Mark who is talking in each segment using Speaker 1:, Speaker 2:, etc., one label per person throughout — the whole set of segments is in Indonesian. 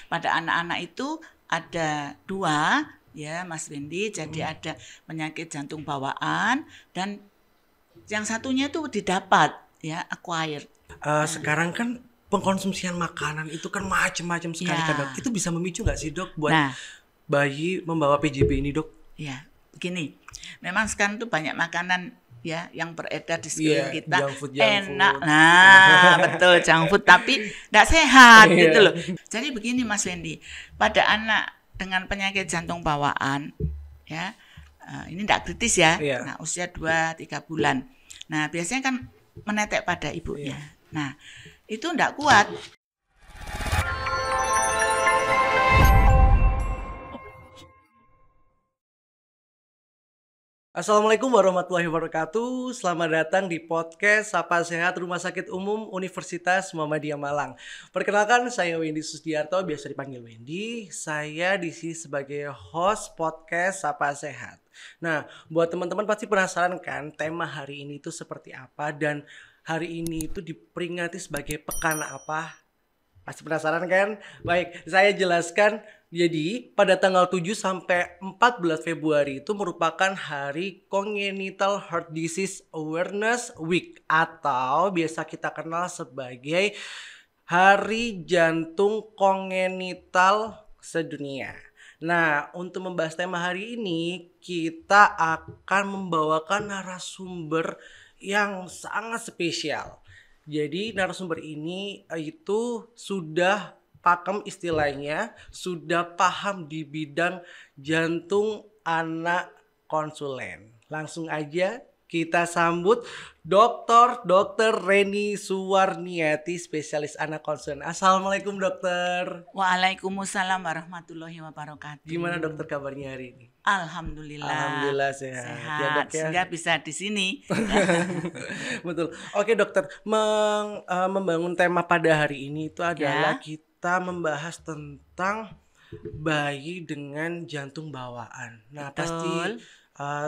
Speaker 1: Pada anak-anak itu ada 2 ya Mas Wendy, jadi ada penyakit jantung bawaan dan yang satunya itu didapat ya acquired.
Speaker 2: Sekarang kan pengkonsumsian makanan itu kan macam-macam sekali kan dok.
Speaker 1: Ya.
Speaker 2: Itu bisa memicu nggak sih dok buat
Speaker 1: Nah,
Speaker 2: bayi membawa PJB ini dok?
Speaker 1: ya begini, memang sekarang tuh banyak makanan ya yang beredar di
Speaker 2: Iya,
Speaker 1: sekeliling kita
Speaker 2: junk food.
Speaker 1: enak, nah betul junk food tapi tidak sehat
Speaker 2: Iya.
Speaker 1: gitu loh. Jadi begini Mas Wendy, pada anak dengan penyakit jantung bawaan ya ini tidak kritis ya,
Speaker 2: Iya.
Speaker 1: nah usia 2-3 bulan, nah biasanya kan menetek pada ibunya, nah itu tidak kuat.
Speaker 2: Assalamualaikum warahmatullahi wabarakatuh. Selamat datang di podcast Sapa Sehat Rumah Sakit Umum Universitas Muhammadiyah Malang. Perkenalkan, saya Wendy Susdiarto, biasa dipanggil Wendy. Saya di sini sebagai host podcast Sapa Sehat. Nah, buat teman-teman pasti penasaran kan tema hari ini itu seperti apa, dan hari ini itu diperingati sebagai pekan apa? Pasti penasaran kan? Baik, saya jelaskan. Jadi, pada tanggal 7 sampai 14 Februari itu merupakan Hari Congenital Heart Disease Awareness Week atau biasa kita kenal sebagai Hari Jantung Kongenital Sedunia. Nah, untuk membahas tema hari ini, kita akan membawakan narasumber yang sangat spesial. Jadi narasumber ini itu sudah pakem istilahnya, sudah paham di bidang jantung anak konsulen. Langsung aja kita sambut Dr. Reni Suwarniati, spesialis anak konsulen. Assalamualaikum dokter.
Speaker 1: Waalaikumsalam warahmatullahi wabarakatuh.
Speaker 2: Gimana dokter kabarnya hari ini?
Speaker 1: Alhamdulillah.
Speaker 2: Alhamdulillah sehat. Ya, dok, ya.
Speaker 1: Sehingga bisa di sini.
Speaker 2: Betul. Oke dokter, membangun tema pada hari ini itu adalah kita membahas tentang bayi dengan jantung bawaan. Nah,
Speaker 1: Betul.
Speaker 2: pasti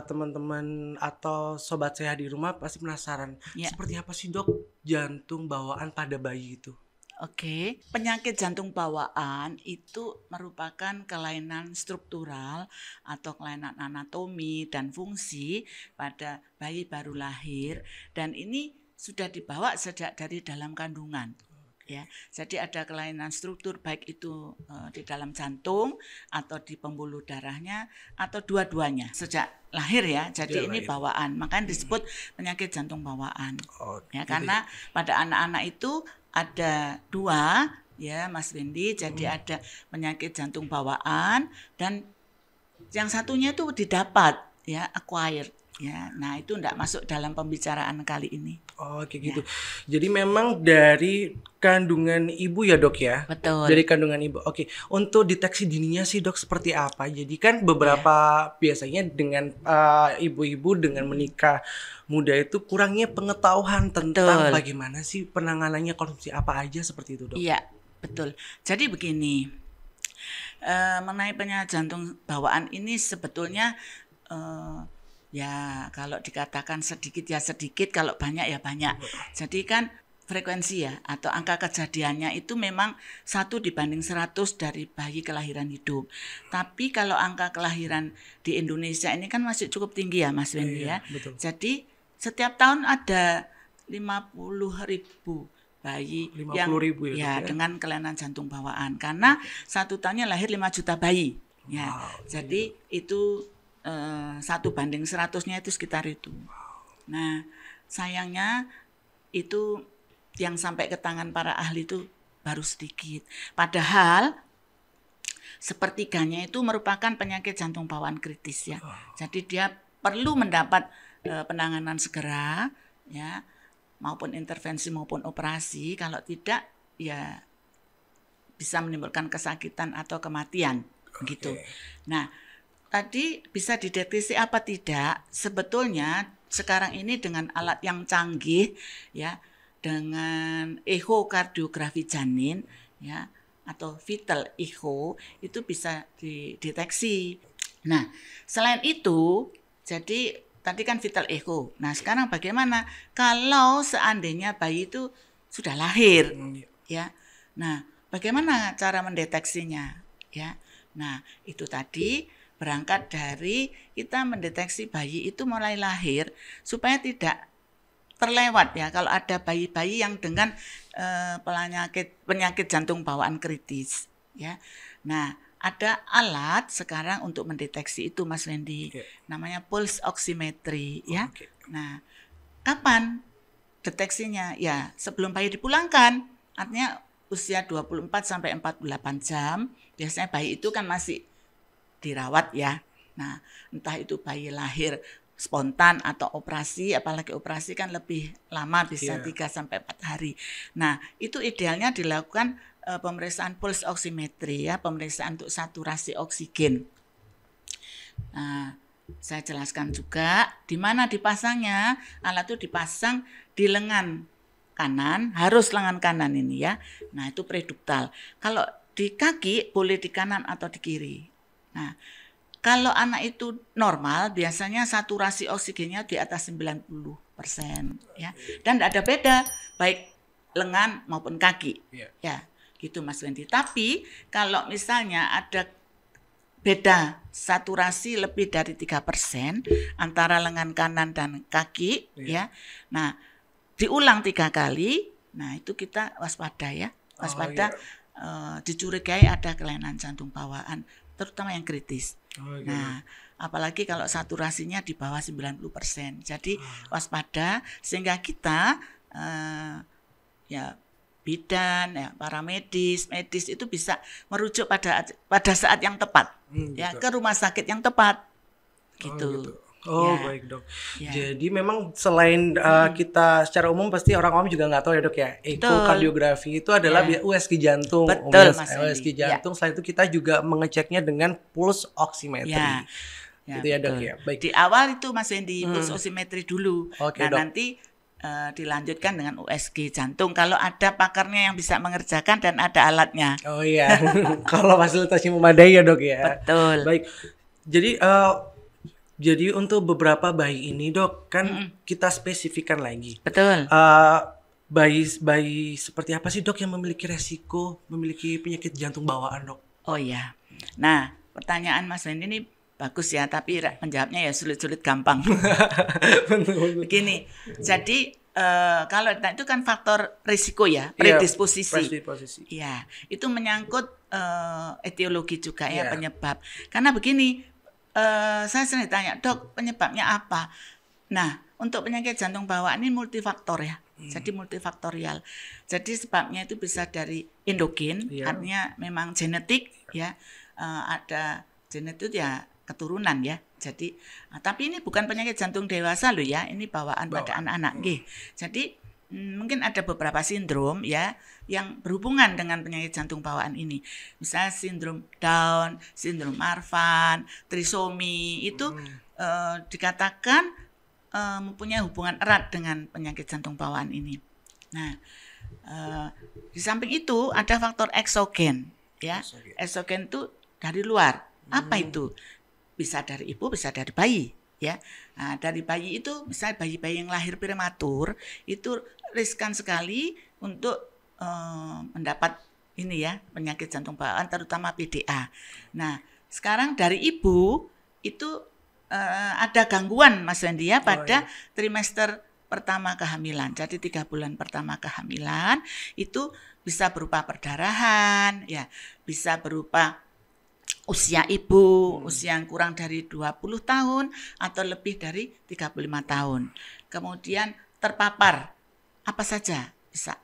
Speaker 2: teman-teman atau sobat sehat di rumah pasti penasaran, seperti apa sih dok jantung bawaan pada bayi itu?
Speaker 1: Oke, penyakit jantung bawaan itu merupakan kelainan struktural atau kelainan anatomi dan fungsi pada bayi baru lahir, dan ini sudah dibawa sejak dari dalam kandungan. Ya, jadi ada kelainan struktur baik itu di dalam jantung atau di pembuluh darahnya atau dua-duanya sejak lahir ya. Jadi ini bawaan, makanya disebut penyakit jantung bawaan. Ya, karena pada anak-anak itu ada 2 ya Mas Wendy, jadi ada penyakit jantung bawaan dan yang satunya itu didapat ya acquired. Ya, nah itu tidak masuk dalam pembicaraan kali ini.
Speaker 2: Oh, kayak gitu. Jadi memang dari kandungan ibu ya dok ya?
Speaker 1: Betul.
Speaker 2: Dari kandungan ibu. Oke. Untuk deteksi dininya sih dok seperti apa? Jadi kan beberapa biasanya dengan ibu-ibu dengan menikah muda itu kurangnya pengetahuan tentang bagaimana sih penanganannya, konsumsi apa aja seperti itu dok?
Speaker 1: Iya, betul. Jadi begini, mengenai penyakit jantung bawaan ini sebetulnya ya kalau dikatakan sedikit ya sedikit, kalau banyak ya banyak. Jadi kan frekuensi ya atau angka kejadiannya itu memang 1/100 dari bayi kelahiran hidup. Tapi kalau angka kelahiran di Indonesia ini kan masih cukup tinggi ya Mas Wendy ya.
Speaker 2: Betul.
Speaker 1: Jadi setiap tahun ada 50.000 bayi
Speaker 2: 50.000
Speaker 1: ya dengan kelainan jantung bawaan, karena 1 tahunnya lahir 5 juta bayi ya. Jadi itu 1/100-nya itu sekitar itu. Nah, sayangnya itu yang sampai ke tangan para ahli itu baru sedikit. Padahal sepertiganya itu merupakan penyakit jantung bawaan kritis ya. Jadi dia perlu mendapat penanganan segera ya, maupun intervensi maupun operasi. Kalau tidak ya bisa menimbulkan kesakitan atau kematian gitu. Nah, tadi bisa dideteksi apa tidak? Sebetulnya sekarang ini dengan alat yang canggih ya, dengan echokardiografi janin ya atau fetal echo itu bisa dideteksi. Nah, selain itu, jadi tadi kan fetal echo. Nah, sekarang bagaimana kalau seandainya bayi itu sudah lahir ya? Nah, bagaimana cara mendeteksinya? Ya, nah itu tadi berangkat dari kita mendeteksi bayi itu mulai lahir supaya tidak terlewat ya kalau ada bayi-bayi yang dengan penyakit jantung bawaan kritis ya. Nah, ada alat sekarang untuk mendeteksi itu Mas Wendy. Namanya pulse oximetry ya. Nah, kapan deteksinya? Ya, sebelum bayi dipulangkan. Artinya usia 24 sampai 48 jam. Biasanya bayi itu kan masih dirawat ya. Nah, entah itu bayi lahir spontan atau operasi, apalagi operasi kan lebih lama, bisa 3 sampai 4 hari. Nah, itu idealnya dilakukan pemeriksaan pulse oximetry ya, pemeriksaan untuk saturasi oksigen. Nah, saya jelaskan juga di mana dipasangnya. Alat itu dipasang di lengan kanan, harus lengan kanan ini ya. Nah, itu preduktal. Kalau di kaki boleh di kanan atau di kiri. Nah, kalau anak itu normal, biasanya saturasi oksigennya di atas 90% ya. Dan tidak ada beda baik lengan maupun kaki. Ya, gitu Mas Wendy. Tapi kalau misalnya ada beda saturasi lebih dari 3% antara lengan kanan dan kaki ya. Nah, diulang 3 kali. Nah, itu kita waspada ya. Waspada dicurigai ada kelainan jantung bawaan, terutama yang kritis. Nah, apalagi kalau saturasinya di bawah 90%. Jadi waspada sehingga kita ya bidan, ya para medis itu bisa merujuk pada saat yang tepat, ya ke rumah sakit yang tepat, gitu.
Speaker 2: Baik dok. Jadi memang selain kita secara umum pasti orang awam juga nggak tahu ya dok ya. Ekokardiografi itu adalah USG jantung.
Speaker 1: Betul, Mas
Speaker 2: USG jantung. Setelah itu kita juga mengeceknya dengan pulse oximetry. Gitu ya dok ya. Baik.
Speaker 1: Di awal itu Mas Wendy pulse oximetry dulu. Nah dok. Nanti dilanjutkan dengan USG jantung kalau ada pakarnya yang bisa mengerjakan dan ada alatnya.
Speaker 2: Oh iya. Kalau fasilitasnya memadai ya dok ya.
Speaker 1: Betul.
Speaker 2: Baik. Jadi untuk beberapa bayi ini dok kan kita spesifikkan lagi.
Speaker 1: Betul.
Speaker 2: Bayi seperti apa sih dok yang memiliki resiko memiliki penyakit jantung bawaan dok?
Speaker 1: Oh iya. Nah pertanyaan Mas Wendy ini bagus ya, tapi menjawabnya ya sulit-sulit gampang. Begini, jadi kalau itu kan faktor risiko ya, predisposisi. Iya, itu menyangkut etiologi juga ya penyebab. Karena begini, saya sering tanya, dok penyebabnya apa? Nah, untuk penyakit jantung bawaan ini multifaktor ya. Jadi multifaktorial. Jadi sebabnya itu bisa dari endogen, artinya memang genetik ya. Ada genetik ya keturunan ya. Jadi tapi ini bukan penyakit jantung dewasa loh ya. Ini bawaan pada anak-anak. Jadi mungkin ada beberapa sindrom ya yang berhubungan dengan penyakit jantung bawaan ini. Misalnya sindrom Down, sindrom Marfan, trisomi itu dikatakan mempunyai hubungan erat dengan penyakit jantung bawaan ini. Nah, di samping itu ada faktor eksogen ya. Eksogen itu dari luar. Apa itu? Bisa dari ibu, bisa dari bayi ya. Nah, dari bayi itu misalnya bayi-bayi yang lahir prematur itu riskan sekali untuk mendapat ini ya penyakit jantung bawaan terutama PDA. Nah, sekarang dari ibu itu ada gangguan Mas Wendy ya pada trimester pertama kehamilan. Jadi 3 bulan pertama kehamilan itu bisa berupa perdarahan, ya, bisa berupa usia ibu, usia yang kurang dari 20 tahun atau lebih dari 35 tahun. Kemudian terpapar apa saja, bisa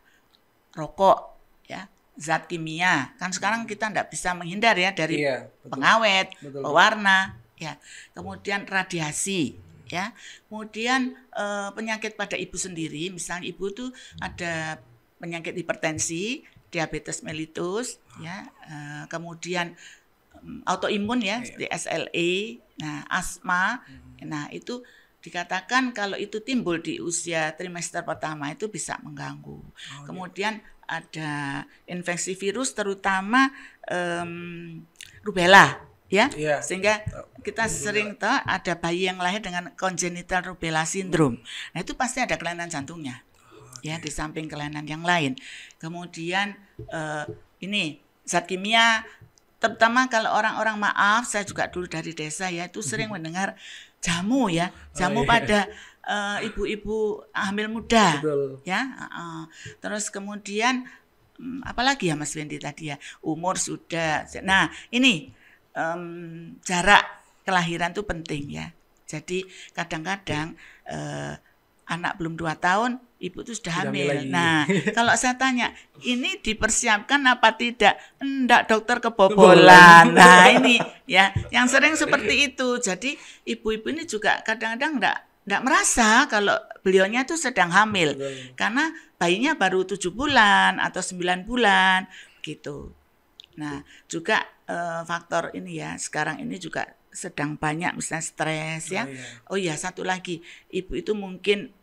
Speaker 1: rokok, ya, zat kimia. Kan sekarang kita tidak bisa menghindar ya dari pengawet, pewarna, ya. Kemudian radiasi, ya. Kemudian penyakit pada ibu sendiri, misalnya ibu tuh ada penyakit hipertensi, diabetes mellitus, ya. Kemudian autoimun ya, seperti SLE, nah asma. Nah, itu dikatakan kalau itu timbul di usia trimester pertama itu bisa mengganggu. Kemudian ada infeksi virus terutama rubella ya. Sehingga kita sering tahu ada bayi yang lahir dengan congenital rubella syndrome. Nah, itu pasti ada kelainan jantungnya. Ya, di samping kelainan yang lain. Kemudian ini zat kimia, terutama kalau orang-orang, maaf, saya juga dulu dari desa ya, itu sering mendengar jamu ya, jamu pada ibu-ibu hamil muda.
Speaker 2: Betul.
Speaker 1: Ya. Terus kemudian apalagi ya Mas Wendy tadi ya, umur sudah. Nah ini jarak kelahiran itu penting ya. Jadi kadang-kadang anak belum 2 tahun, ibu itu sudah hamil. Nah, kalau saya tanya, ini dipersiapkan apa tidak? Enggak, dokter kebobolan. Nah, ini ya, yang sering seperti itu. Jadi ibu-ibu ini juga kadang-kadang enggak merasa kalau beliaunya itu sedang hamil. Karena bayinya baru 7 bulan atau 9 bulan gitu. Nah, juga faktor ini ya, sekarang ini juga sedang banyak misalnya stres ya. Oh iya, satu lagi, ibu itu mungkin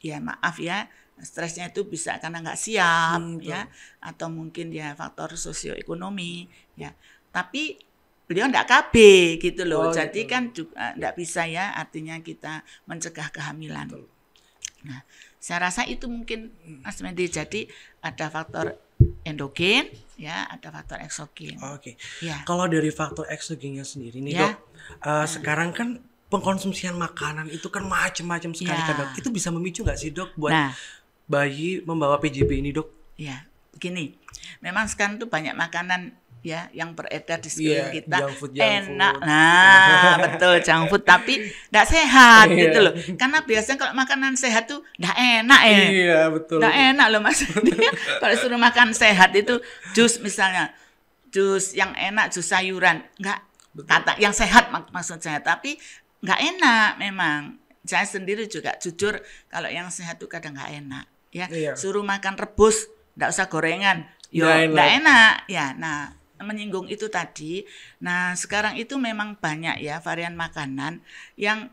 Speaker 1: ya maaf ya, stresnya itu bisa karena nggak siap ya, atau mungkin ya faktor sosioekonomi ya. Tapi beliau nggak KB gitu loh. Jadi kan juga nggak bisa ya, artinya kita mencegah kehamilan. Nah, saya rasa itu mungkin Mas Mendy. Jadi ada faktor endogen ya, ada faktor eksogen.
Speaker 2: Oke.
Speaker 1: Ya.
Speaker 2: Kalau dari faktor eksogennya sendiri nih Dok, sekarang kan pengkonsumsian makanan itu kan macam-macam sekali kan Dok. Itu bisa memicu nggak sih Dok buat bayi membawa PJB ini Dok?
Speaker 1: Ya, begini. Memang sekarang tuh banyak makanan ya yang beredar di sekeliling kita,
Speaker 2: junk food.
Speaker 1: Enak. Nah, betul, junk food, tapi enggak sehat gitu loh. Karena biasanya kalau makanan sehat tuh enggak enak ya.
Speaker 2: Iya, betul.
Speaker 1: Enggak enak loh Mas. Kalau suruh makan sehat itu jus misalnya, jus yang enak, jus sayuran, enggak kata yang sehat maksud saya, tapi enggak enak memang. Saya sendiri juga jujur kalau yang sehat tuh kadang enggak enak ya. Suruh makan rebus, enggak usah gorengan. Yo, enggak enak. Ya, nah menyinggung itu tadi. Nah, sekarang itu memang banyak ya varian makanan yang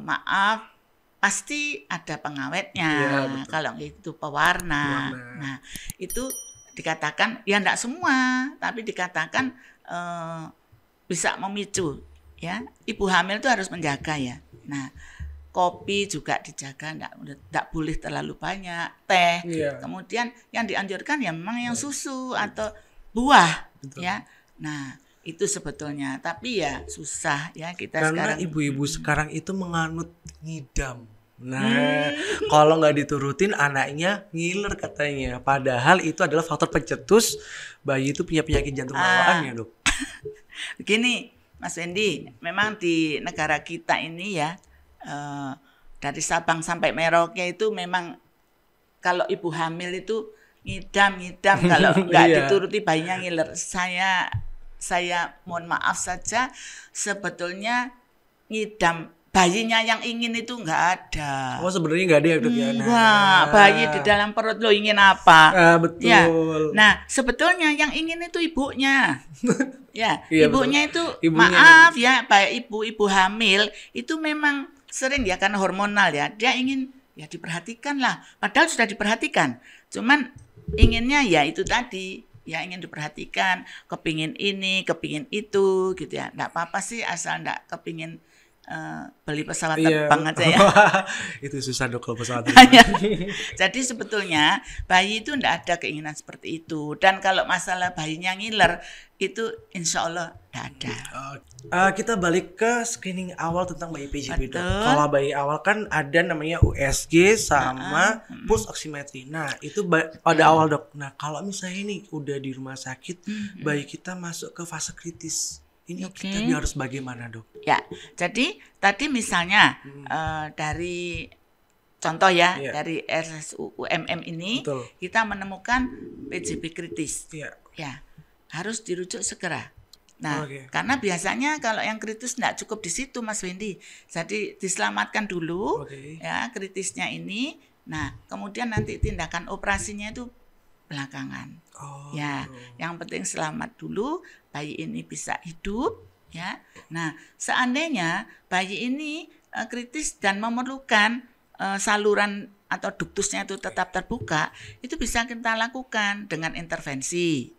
Speaker 1: maaf pasti ada pengawetnya. Kalau itu pewarna. Nah, itu dikatakan ya enggak semua, tapi dikatakan bisa memicu ya. Ibu hamil itu harus menjaga ya. Nah, kopi juga dijaga, enggak boleh terlalu banyak, teh. Kemudian yang dianjurkan ya memang yang susu atau buah. Ya. Nah, itu sebetulnya, tapi ya susah ya kita
Speaker 2: karena
Speaker 1: sekarang.
Speaker 2: Karena ibu-ibu sekarang itu menganut ngidam. Nah, kalau nggak diturutin anaknya ngiler katanya. Padahal itu adalah faktor pencetus bayi itu punya penyakit jantung bawaan ya Dok.
Speaker 1: Begini Mas Wendy, memang di negara kita ini ya, dari Sabang sampai Merauke itu memang kalau ibu hamil itu ngidam kalau nggak dituruti bayinya ngiler. Saya mohon maaf saja, sebetulnya ngidam bayinya yang ingin itu nggak ada.
Speaker 2: Oh, sebenarnya nggak ada ya Dok ya?
Speaker 1: Nah, bayi di dalam perut lo ingin apa?
Speaker 2: Betul.
Speaker 1: Ya. Nah, sebetulnya yang ingin itu ibunya. Ya, ibunya betul. Itu maaf ya, baik ibu hamil itu memang sering ya karena hormonal ya. Dia ingin ya diperhatikan lah. Padahal sudah diperhatikan. Cuman inginnya ya itu tadi, ya ingin diperhatikan, kepingin ini, kepingin itu gitu ya. Enggak apa-apa sih asal enggak kepingin beli pesawat terbang aja ya.
Speaker 2: Itu susah Dok kalau pesawat terbang.
Speaker 1: Jadi sebetulnya bayi itu enggak ada keinginan seperti itu. Dan kalau masalah bayinya ngiler itu insya Allah enggak ada.
Speaker 2: Kita balik ke screening awal tentang bayi PJB Dok. Kalau bayi awal kan ada namanya USG sama pulse oximetry. Nah itu pada awal Dok. Nah kalau misalnya ini udah di rumah sakit, bayi kita masuk ke fase kritis. Ini kita harus bagaimana Dok?
Speaker 1: Ya, jadi tadi misalnya dari contoh ya, dari RSUMM ini kita menemukan PJB kritis. Ya, harus dirujuk segera. Nah, karena biasanya kalau yang kritis enggak cukup di situ Mas Wendy. Jadi diselamatkan dulu ya kritisnya ini. Nah, kemudian nanti tindakan operasinya itu belakangan. Ya, yang penting selamat dulu, bayi ini bisa hidup ya. Nah, seandainya bayi ini kritis dan memerlukan saluran atau duktusnya itu tetap terbuka, itu bisa kita lakukan dengan intervensi.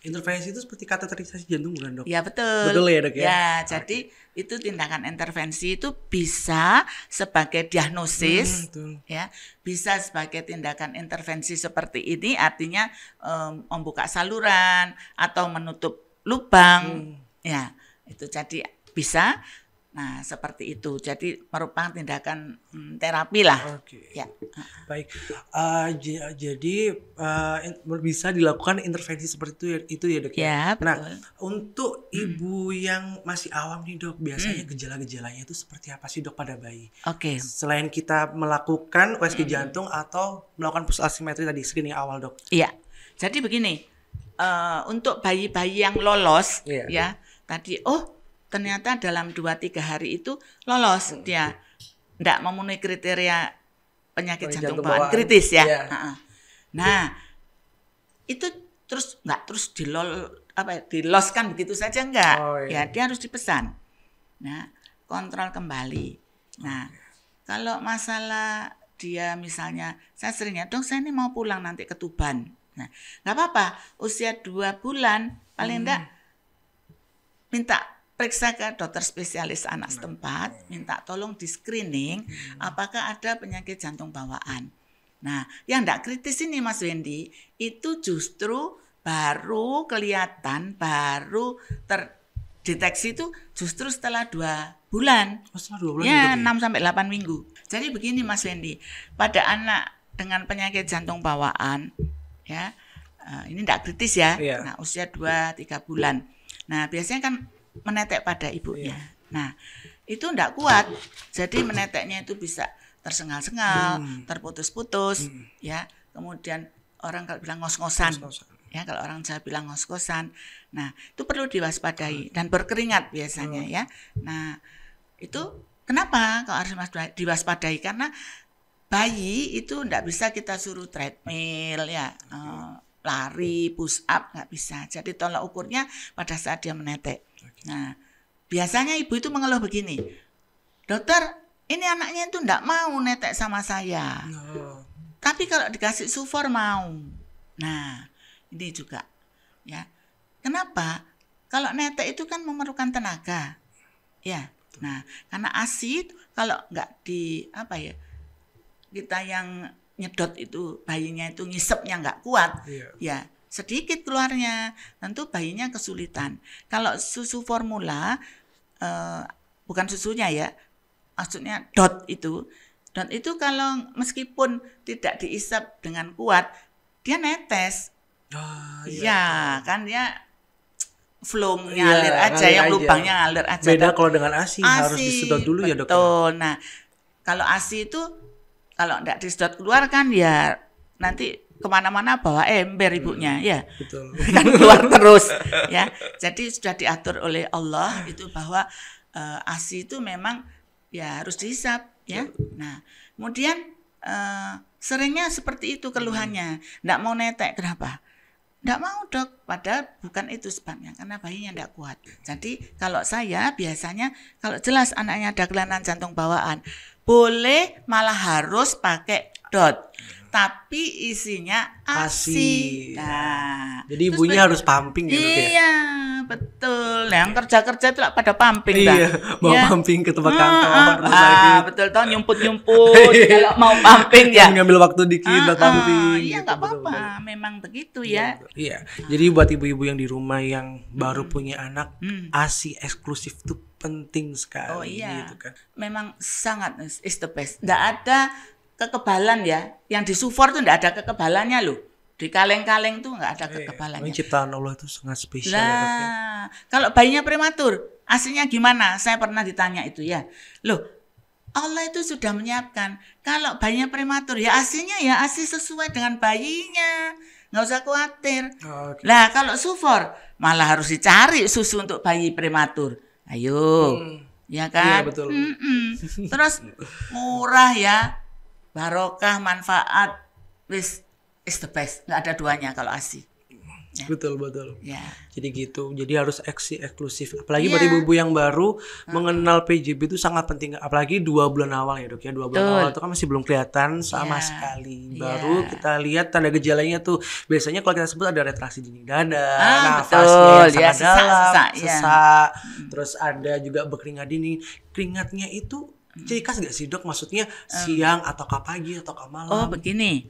Speaker 2: Intervensi itu seperti kateterisasi jantung bukan dok?
Speaker 1: Ya betul.
Speaker 2: Betul ya dok ya?
Speaker 1: Ya, jadi itu tindakan intervensi itu bisa sebagai diagnosis, ya, bisa sebagai tindakan intervensi seperti ini, artinya membuka saluran atau menutup lubang, ya, itu jadi bisa. Nah, seperti itu. Jadi merupakan tindakan terapi lah.
Speaker 2: Oke.
Speaker 1: Ya.
Speaker 2: Baik. Jadi bisa dilakukan intervensi seperti itu ya dok ya.
Speaker 1: Ya, betul.
Speaker 2: Nah, untuk ibu yang masih awam nih dok, biasanya gejala-gejalanya itu seperti apa sih dok pada bayi?
Speaker 1: Oke.
Speaker 2: Selain kita melakukan USG jantung atau melakukan pulse oximetry tadi screening awal dok.
Speaker 1: Iya. Jadi begini, untuk bayi-bayi yang lolos, ya tadi, ternyata dalam 2-3 hari itu lolos dia, tidak memenuhi kriteria penyakit jantung bawaan kritis ya. Nah, itu terus nggak terus diloskan begitu saja enggak. Ya, dia harus dipesan. Nah, kontrol kembali. Nah, kalau masalah dia misalnya, saya seringnya, dong saya ini mau pulang nanti ke Tuban. Nah, nggak apa-apa, usia 2 bulan paling enggak minta periksa ke dokter spesialis anak setempat, minta tolong di screening apakah ada penyakit jantung bawaan. Nah, yang enggak kritis ini Mas Wendy, itu justru baru kelihatan, baru terdeteksi itu justru setelah 2 bulan.
Speaker 2: Setelah 2 bulan
Speaker 1: ya, 6-8 minggu. Jadi begini Mas Wendy, pada anak dengan penyakit jantung bawaan, ya, ini enggak kritis ya, nah usia 2-3 bulan. Nah, biasanya kan menetek pada ibunya. Nah, itu enggak kuat. Jadi meneteknya itu bisa tersengal-sengal, terputus-putus, ya. Kemudian orang kalau bilang ngos-ngosan. Ya, kalau orang Jawa bilang ngos-ngosan. Nah, itu perlu diwaspadai dan berkeringat biasanya ya. Nah, itu kenapa kalau harus diwaspadai? Karena bayi itu enggak bisa kita suruh treadmill ya, lari, push up, nggak bisa. Jadi tolak ukurnya pada saat dia menetek. Nah, biasanya ibu itu mengeluh begini, dokter, ini anaknya itu enggak mau netek sama saya. Tapi kalau dikasih sufor mau. Nah, ini juga. Ya. Kenapa? Kalau netek itu kan memerlukan tenaga. Ya. Nah, karena ASI kalau enggak kita yang nyedot itu, bayinya itu ngisepnya enggak kuat. Ya. Sedikit keluarnya, tentu bayinya kesulitan. Kalau susu formula, bukan susunya ya, maksudnya dot itu kalau meskipun tidak diisap dengan kuat, dia netes. Kan dia flow ngalir aja, yang lubangnya ngalir aja.
Speaker 2: Beda kalau dengan ASI harus disedot dulu ya dok.
Speaker 1: Betul. Nah, kalau ASI itu kalau tidak disedot keluar kan ya nanti kemana-mana bawa ember ibunya, ya.
Speaker 2: Betul.
Speaker 1: Kan keluar terus, ya. Jadi sudah diatur oleh Allah itu bahwa ASI itu memang ya harus dihisap, ya. Nah, kemudian seringnya seperti itu keluhannya, enggak mau netek, kenapa? Enggak mau dok, padahal bukan itu sebabnya, karena bayinya enggak kuat. Jadi kalau saya biasanya kalau jelas anaknya ada kelainan jantung bawaan, boleh malah harus pakai dot. Tapi isinya ASI. Nah,
Speaker 2: jadi ibunya harus pumping gitu ya.
Speaker 1: Iya, betul. Nah, yang kerja-kerja itu pada pumping
Speaker 2: bawa pumping ke tempat kantor.
Speaker 1: Betul, toh nyumput-nyumput kalau mau pumping ya.
Speaker 2: Ngambil waktu dikit buat pumping.
Speaker 1: Iya, enggak apa-apa. Memang begitu ya.
Speaker 2: Iya. Jadi buat ibu-ibu yang di rumah yang baru punya anak, ASI eksklusif itu penting sekali gitu kan.
Speaker 1: Memang sangat is the best. Enggak ada kekebalan ya, yang di sufor tuh enggak ada kekebalannya loh, di kaleng-kaleng tuh enggak ada kekebalannya.
Speaker 2: Ciptaan Allah itu sangat spesial. Ya.
Speaker 1: Kalau bayinya prematur, aslinya gimana? Saya pernah ditanya itu ya, loh Allah itu sudah menyiapkan, kalau bayinya prematur ya aslinya ya asli sesuai dengan bayinya, nggak usah khawatir. Nah kalau sufor malah harus dicari susu untuk bayi prematur, ayo, ya kan?
Speaker 2: Iya, betul.
Speaker 1: Terus murah ya. Barokah, manfaat, is the best. Nggak ada duanya kalau ASI. Ya.
Speaker 2: Betul.
Speaker 1: Ya.
Speaker 2: Jadi gitu. Jadi harus eksklusif. Apalagi
Speaker 1: Iya.
Speaker 2: buat ibu-ibu yang baru mengenal PJB itu sangat penting. Apalagi 2 bulan awal ya, Dok ya. 2 bulan
Speaker 1: Betul.
Speaker 2: awal itu kan masih belum kelihatan sama
Speaker 1: Iya.
Speaker 2: sekali.
Speaker 1: Iya.
Speaker 2: Baru kita lihat tanda gejalanya tuh. Biasanya kalau kita sebut ada retraksi dinding dada, nafasnya
Speaker 1: betul.
Speaker 2: yang
Speaker 1: Ya,
Speaker 2: sangat dalam,
Speaker 1: sesak,
Speaker 2: sesak. Terus ada juga berkeringat dini. Keringatnya itu ciri khas gak sih, Dok? Maksudnya siang ataukah pagi ataukah malam?
Speaker 1: Oh, begini.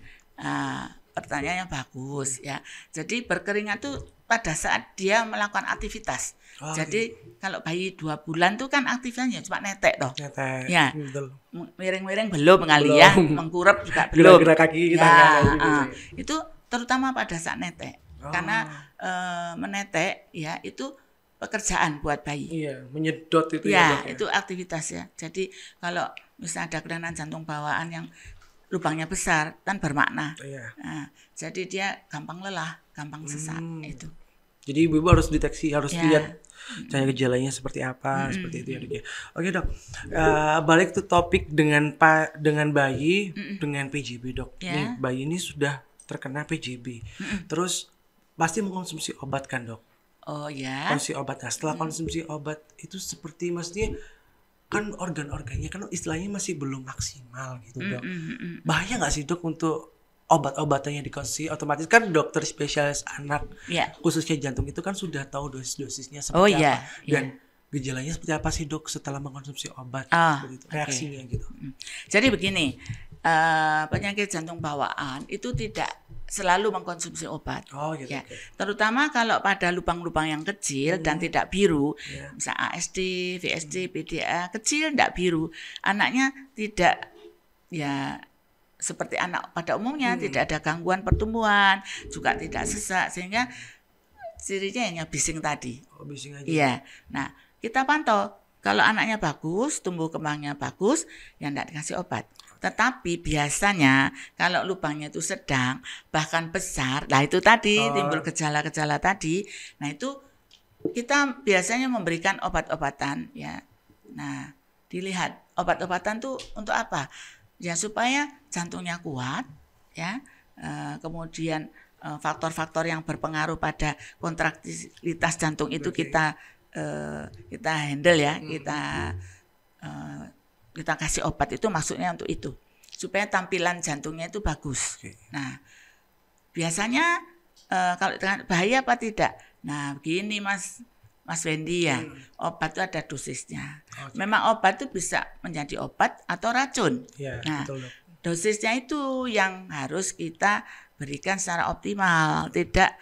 Speaker 1: Pertanyaannya bagus ya. Jadi berkeringat tuh pada saat dia melakukan aktivitas. Jadi kalau bayi 2 bulan tuh kan aktivitasnya cuma netek toh.
Speaker 2: Netek.
Speaker 1: Ya.
Speaker 2: Betul.
Speaker 1: Miring-miring belum kali ya, mengkurap juga belum.
Speaker 2: Gerak-gerak kaki,
Speaker 1: ya,
Speaker 2: tangan.
Speaker 1: itu terutama pada saat netek. Karena menetek ya itu pekerjaan buat bayi.
Speaker 2: Iya, menyedot itu
Speaker 1: ya.
Speaker 2: Ya,
Speaker 1: itu aktivitas ya. Jadi kalau misalnya ada kelainan jantung bawaan yang lubangnya besar kan bermakna.
Speaker 2: Iya.
Speaker 1: Nah, jadi dia gampang lelah, gampang sesak itu.
Speaker 2: Jadi ibu-ibu harus deteksi, harus lihat cara gejalanya seperti apa, seperti itu ya, Dok ya. Oke, Dok. Balik ke topik dengan bayi dengan PJB, Dok. Nih, bayi ini sudah terkena PJB. Terus pasti mengkonsumsi obat kan, Dok?
Speaker 1: Oh ya.
Speaker 2: Konsumsi obat. Nah, setelah konsumsi obat itu seperti maksudnya kan organ-organnya kan istilahnya masih belum maksimal gitu, Dok. Bahaya nggak sih, Dok, untuk obat-obatan yang dikonsumsi? Otomatis kan dokter spesialis anak khususnya jantung itu kan sudah tahu dosis-dosisnya seperti apa dan gejalanya seperti apa sih, Dok, setelah mengkonsumsi obat gitu, reaksinya gitu.
Speaker 1: Jadi begini, penyakit jantung bawaan itu tidak selalu mengkonsumsi obat.
Speaker 2: Gitu,
Speaker 1: ya. Terutama kalau pada lubang-lubang yang kecil dan tidak biru, misalnya ASD, VSD, PDA, kecil tidak biru, anaknya tidak ya seperti anak pada umumnya, tidak ada gangguan pertumbuhan, juga tidak sesak, sehingga cirinya hanya bising tadi.
Speaker 2: Bising aja.
Speaker 1: Iya. Nah, kita pantau kalau anaknya bagus, tumbuh kembangnya bagus, ya tidak dikasih obat. Tetapi biasanya kalau lubangnya itu sedang, bahkan besar, nah itu tadi timbul gejala-gejala tadi. Nah itu kita biasanya memberikan obat-obatan ya. Nah dilihat obat-obatan tuh untuk apa? Ya supaya jantungnya kuat ya. Kemudian faktor-faktor yang berpengaruh pada kontraktilitas jantung itu kita handle ya, kita kasih obat itu maksudnya untuk itu supaya tampilan jantungnya itu bagus. Nah biasanya kalau bahaya apa tidak? Nah begini Mas Wendy ya, obat itu ada dosisnya. Memang obat itu bisa menjadi obat atau racun. Nah dosisnya itu yang harus kita berikan secara optimal, tidak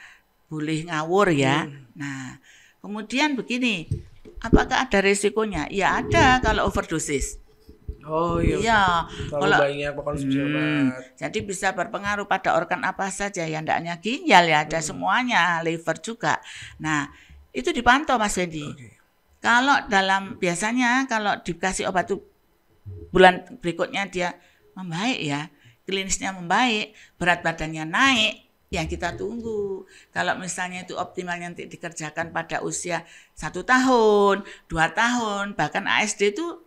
Speaker 1: boleh ngawur ya. Nah kemudian begini, apakah ada resikonya? Ya ada kalau overdosis. Iya.
Speaker 2: Kalau bayinya konsumsi obat.
Speaker 1: Jadi bisa berpengaruh pada organ apa saja ya, ndaknya ginjal ya, ada semuanya, liver juga. Nah, itu dipantau Mas Wendy. Kalau biasanya kalau dikasih obat itu bulan berikutnya dia membaik ya, klinisnya membaik, berat badannya naik, yang kita tunggu. Kalau misalnya itu optimalnya nanti dikerjakan pada usia 1 tahun, 2 tahun, bahkan ASD itu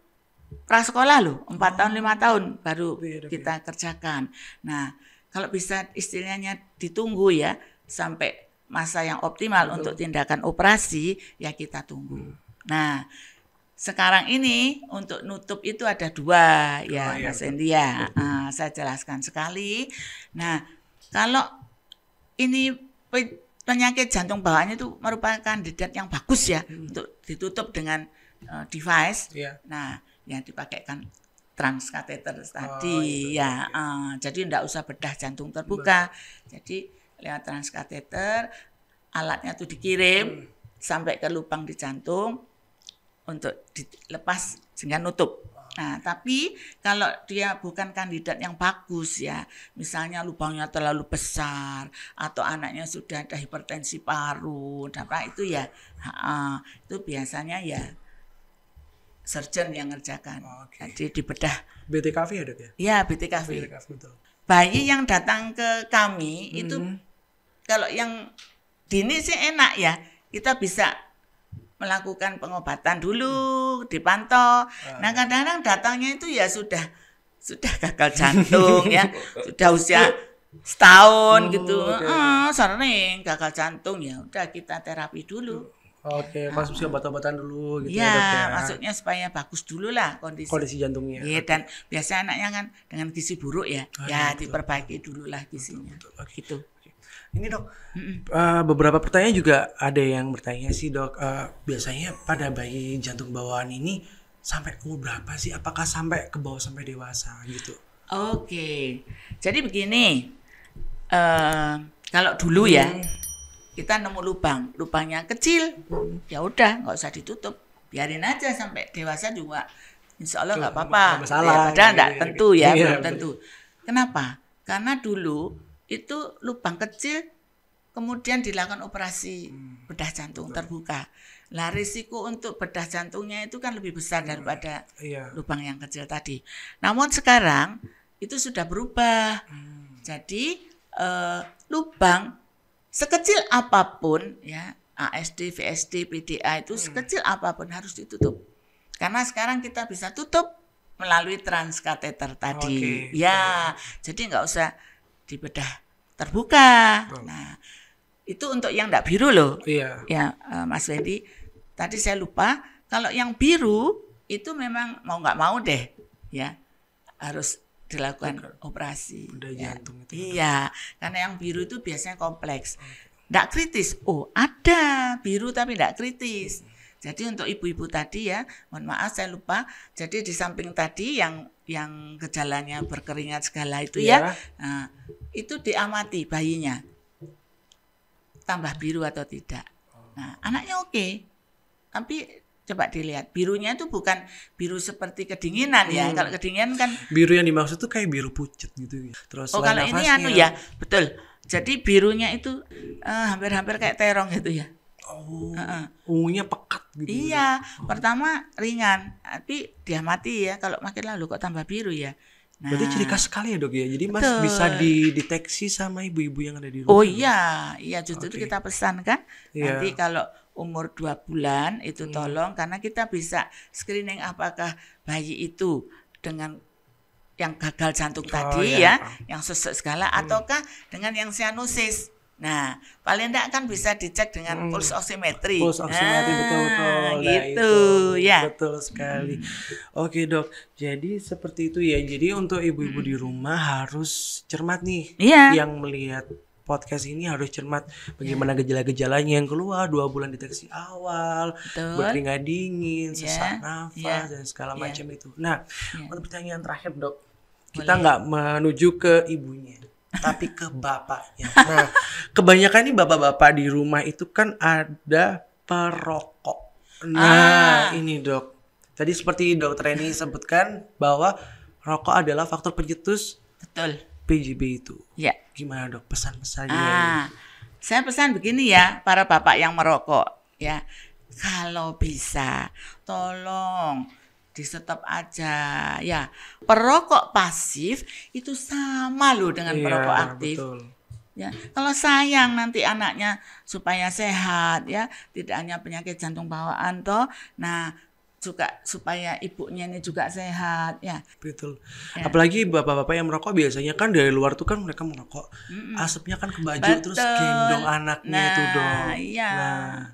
Speaker 1: prasekolah loh, 4 tahun, 5 tahun baru kita kerjakan. Nah, kalau bisa istilahnya ditunggu ya, sampai masa yang optimal untuk tindakan operasi, ya kita tunggu. Nah, sekarang ini untuk nutup itu ada 2 ya Mas Wendy ya. Saya jelaskan sekali. Nah, kalau ini penyakit jantung bawaan itu merupakan kandidat yang bagus ya untuk ditutup dengan device. Nah, yang dipakaikan transkateter tadi jadi enggak usah bedah jantung terbuka. Jadi lewat transkateter alatnya itu dikirim sampai ke lubang di jantung untuk dilepas sehingga nutup. Nah, tapi kalau dia bukan kandidat yang bagus ya, misalnya lubangnya terlalu besar atau anaknya sudah ada hipertensi paru, itu ya, itu biasanya ya surgeon yang ngerjakan. Jadi dibedah.
Speaker 2: BTKV ya, Dok ya?
Speaker 1: Iya, BTKV.
Speaker 2: Betul.
Speaker 1: Bayi yang datang ke kami itu kalau yang dini sih enak ya, kita bisa melakukan pengobatan dulu, dipantau. Nah kadang-kadang datangnya itu ya sudah gagal jantung ya, sudah usia setahun gitu.
Speaker 2: Oke.
Speaker 1: Sering gagal jantung ya udah kita terapi dulu.
Speaker 2: Oke, konsumsi obat-obatan dulu gitu
Speaker 1: Ya,
Speaker 2: ya dok ya.
Speaker 1: maksudnya supaya bagus dulu lah
Speaker 2: Kondisi jantungnya.
Speaker 1: Iya, dan biasa anaknya kan dengan gizi buruk ya,
Speaker 2: iya,
Speaker 1: diperbaiki dulu lah gizinya.
Speaker 2: Betul. Oke.
Speaker 1: Gitu.
Speaker 2: Ini dok, beberapa pertanyaan juga ada yang bertanya sih dok, biasanya pada bayi jantung bawaan ini sampai umur berapa sih? Apakah sampai ke bawah sampai dewasa gitu?
Speaker 1: Oke, jadi begini, kalau dulu ya kita nemu lubangnya kecil, ya udah nggak usah ditutup, biarin aja sampai dewasa juga, insya Allah nggak apa-apa.
Speaker 2: Nggak masalah.
Speaker 1: Padahal nggak tentu ya,
Speaker 2: Iya,
Speaker 1: belum tentu. Kenapa? Karena dulu itu lubang kecil, kemudian dilakukan operasi bedah jantung terbuka. Lah risiko untuk bedah jantungnya itu kan lebih besar daripada
Speaker 2: Iya.
Speaker 1: lubang yang kecil tadi. Namun sekarang itu sudah berubah. Jadi lubang sekecil apapun ya, ASD, VSD, PDA itu sekecil apapun harus ditutup. Karena sekarang kita bisa tutup melalui transkateter tadi.
Speaker 2: Oke.
Speaker 1: Ya, jadi nggak usah dibedah terbuka.
Speaker 2: Betul.
Speaker 1: Nah, itu untuk yang enggak biru loh.
Speaker 2: Iya.
Speaker 1: Ya, Mas Wendy, tadi saya lupa, kalau yang biru itu memang mau nggak mau deh, ya harus dilakukan operasi.
Speaker 2: Bedah
Speaker 1: Ya.
Speaker 2: jantung itu.
Speaker 1: Iya, karena yang biru itu biasanya kompleks. Nggak kritis. Oh, ada biru tapi nggak kritis. Jadi untuk ibu-ibu tadi ya, mohon maaf saya lupa. Jadi di samping tadi yang gejalanya berkeringat segala itu
Speaker 2: Iya.
Speaker 1: nah, itu diamati bayinya. Tambah biru atau tidak. Nah, anaknya oke. Tapi coba dilihat, birunya itu bukan biru seperti kedinginan ya. Kalau kedinginan kan
Speaker 2: Biru yang dimaksud tuh kayak biru pucet gitu ya. Terus
Speaker 1: kalau
Speaker 2: selain
Speaker 1: ini
Speaker 2: nafasnya,
Speaker 1: ya, betul. Jadi birunya itu hampir-hampir kayak terong gitu ya.
Speaker 2: ungunya pekat gitu.
Speaker 1: Iya, pertama ringan, tapi dia mati ya. Kalau makin lalu kok tambah biru ya. Nah,
Speaker 2: Berarti ciri khas sekali ya dok ya. Jadi mas
Speaker 1: betul.
Speaker 2: bisa dideteksi sama ibu-ibu yang ada di rumah.
Speaker 1: Oh iya justru itu kita pesan kan.
Speaker 2: Iya.
Speaker 1: Nanti kalau umur 2 bulan itu tolong, karena kita bisa screening apakah bayi itu dengan yang gagal jantung tadi
Speaker 2: iya.
Speaker 1: ya, yang sesek segala, ataukah dengan yang sianusis. Nah, paling enggak kan bisa dicek dengan pulse oximetry.
Speaker 2: Pulse oximetry, betul-betul. Nah,
Speaker 1: Gitu,
Speaker 2: itu,
Speaker 1: ya.
Speaker 2: Betul sekali. Oke dok, jadi seperti itu ya. Jadi untuk ibu-ibu di rumah harus cermat nih.
Speaker 1: Iya.
Speaker 2: Yang melihat podcast ini harus cermat bagaimana gejala-gejalanya yang keluar 2 bulan deteksi awal,
Speaker 1: Betul.
Speaker 2: berkeringat dingin, sesak
Speaker 1: Iya.
Speaker 2: nafas
Speaker 1: Iya.
Speaker 2: dan segala
Speaker 1: Iya.
Speaker 2: macam itu. Nah,
Speaker 1: Iya.
Speaker 2: untuk pertanyaan terakhir dok, kita nggak menuju ke ibunya, tapi ke bapaknya. Nah, kebanyakan nih bapak-bapak di rumah itu kan ada perokok. Nah, ini dok. Tadi seperti dokter Reni sebutkan bahwa rokok adalah faktor pencetus
Speaker 1: Betul.
Speaker 2: PJB itu.
Speaker 1: Ya.
Speaker 2: Gimana dok pesan-pesannya?
Speaker 1: Saya pesan begini ya, para bapak yang merokok ya. Kalau bisa tolong di stop aja ya. Perokok pasif itu sama loh dengan perokok aktif.
Speaker 2: Betul.
Speaker 1: Ya, kalau sayang nanti anaknya supaya sehat ya, tidak hanya penyakit jantung bawaan toh. Nah, juga supaya ibunya ini juga sehat ya.
Speaker 2: Betul.
Speaker 1: Ya.
Speaker 2: Apalagi bapak-bapak yang merokok biasanya kan dari luar tuh kan mereka merokok. Asapnya kan ke baju terus gendong anaknya itu dong.
Speaker 1: Iya.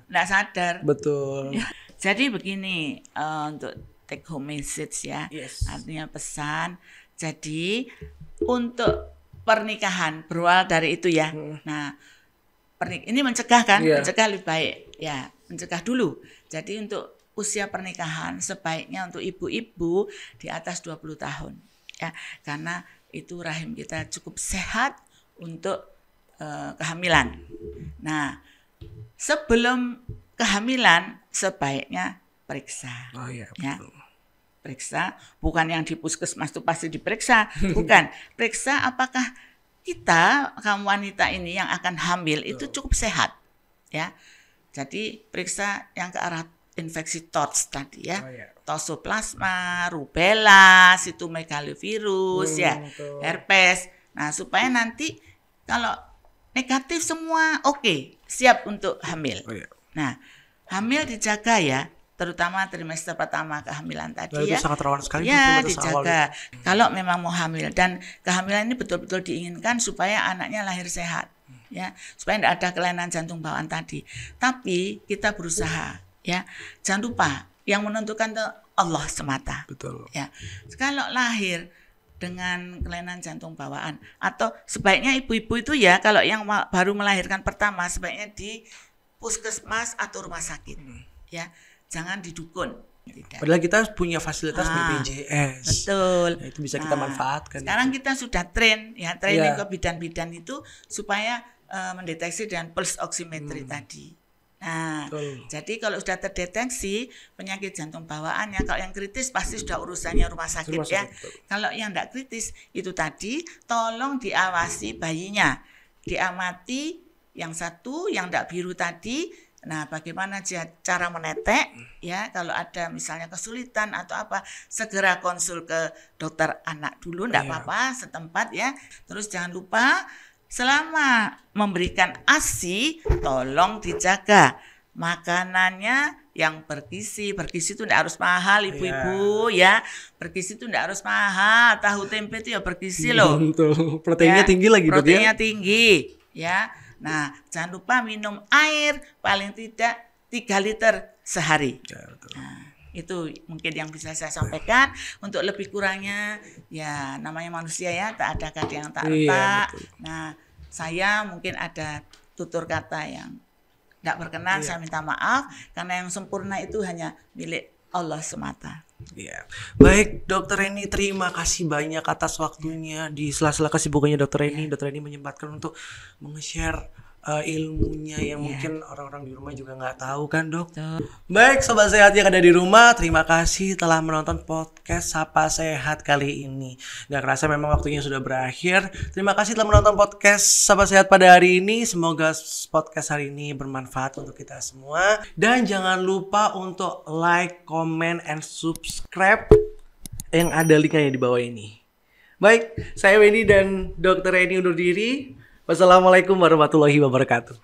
Speaker 1: Nggak sadar.
Speaker 2: Betul.
Speaker 1: Jadi begini, untuk take home message ya.
Speaker 2: Yes.
Speaker 1: Artinya pesan. Jadi untuk pernikahan berawal dari itu ya. Nah, ini mencegah kan?
Speaker 2: Iya.
Speaker 1: Mencegah lebih baik. Ya, mencegah dulu. Jadi untuk usia pernikahan sebaiknya untuk ibu-ibu di atas 20 tahun. Ya, karena itu rahim kita cukup sehat untuk kehamilan. Nah, sebelum kehamilan sebaiknya periksa.
Speaker 2: Oh iya,
Speaker 1: Ya.
Speaker 2: betul.
Speaker 1: Periksa, bukan yang di puskesmas itu pasti diperiksa, bukan. Periksa apakah kita kaum wanita ini yang akan hamil itu cukup sehat, ya. Jadi periksa yang ke arah infeksi TORCH tadi ya,
Speaker 2: Oh, iya.
Speaker 1: Toxoplasma, rubella, sitomegalovirus, ya,
Speaker 2: betul.
Speaker 1: herpes. Nah supaya nanti kalau negatif semua oke, siap untuk hamil.
Speaker 2: Oh iya.
Speaker 1: Nah, hamil dijaga ya, terutama trimester pertama kehamilan tadi
Speaker 2: Itu
Speaker 1: ya.
Speaker 2: sangat rawan sekali
Speaker 1: Ya,
Speaker 2: tuh, awal.
Speaker 1: dijaga. Kalau memang mau hamil dan kehamilan ini betul-betul diinginkan supaya anaknya lahir sehat, ya, supaya tidak ada kelainan jantung bawaan tadi. Tapi kita berusaha, ya, jangan lupa yang menentukan itu Allah semata.
Speaker 2: Betul.
Speaker 1: Ya, kalau lahir dengan kelainan jantung bawaan atau sebaiknya ibu-ibu itu ya kalau yang baru melahirkan pertama sebaiknya di puskesmas atau rumah sakit, ya, jangan di dukun. Tidak.
Speaker 2: Padahal kita punya fasilitas BPJS.
Speaker 1: Betul.
Speaker 2: Nah, itu bisa kita manfaatkan.
Speaker 1: Sekarang kita sudah training
Speaker 2: Iya.
Speaker 1: ke bidan-bidan itu supaya mendeteksi dengan pulse oximetry tadi. Nah,
Speaker 2: Betul.
Speaker 1: jadi kalau sudah terdeteksi penyakit jantung bawaan ya, kalau yang kritis pasti sudah urusannya rumah sakit ya.
Speaker 2: Betul.
Speaker 1: Kalau yang tidak kritis itu tadi tolong diawasi bayinya, diamati yang satu yang tidak biru tadi. Nah, bagaimana cara menetek ya, kalau ada misalnya kesulitan atau apa, segera konsul ke dokter anak dulu, enggak apa-apa setempat ya. Terus jangan lupa selama memberikan ASI tolong dijaga makanannya yang bergizi. Bergizi itu enggak harus mahal ibu-ibu ya. Bergizi itu enggak harus mahal. Tahu tempe itu ya bergizi loh.
Speaker 2: Betul. Proteinnya
Speaker 1: Ya,
Speaker 2: tinggi lagi, Dok, ya.
Speaker 1: proteinnya tinggi ya. Nah, jangan lupa minum air paling tidak 3 liter sehari.
Speaker 2: Ya, betul.
Speaker 1: Nah, itu mungkin yang bisa saya sampaikan. Untuk lebih kurangnya ya namanya manusia ya, tak ada kata yang tak retak. Nah, saya mungkin ada tutur kata yang tidak berkenan, saya minta maaf karena yang sempurna itu hanya milik Allah semata.
Speaker 2: Iya. Baik, Dokter Reni, terima kasih banyak atas waktunya di sela-sela kesibukannya Dokter Reni. Dokter Reni menyempatkan untuk meng-share ilmunya yang mungkin orang-orang di rumah juga nggak tahu kan, Dok. Baik, sobat sehat yang ada di rumah, terima kasih telah menonton podcast Sapa Sehat kali ini. Gak kerasa memang waktunya sudah berakhir. Terima kasih telah menonton podcast Sapa Sehat pada hari ini. Semoga podcast hari ini bermanfaat untuk kita semua. Dan jangan lupa untuk like, comment, and subscribe yang ada linknya di bawah ini. Baik, saya Wendy dan Dokter Reni undur diri. Wassalamualaikum warahmatullahi wabarakatuh.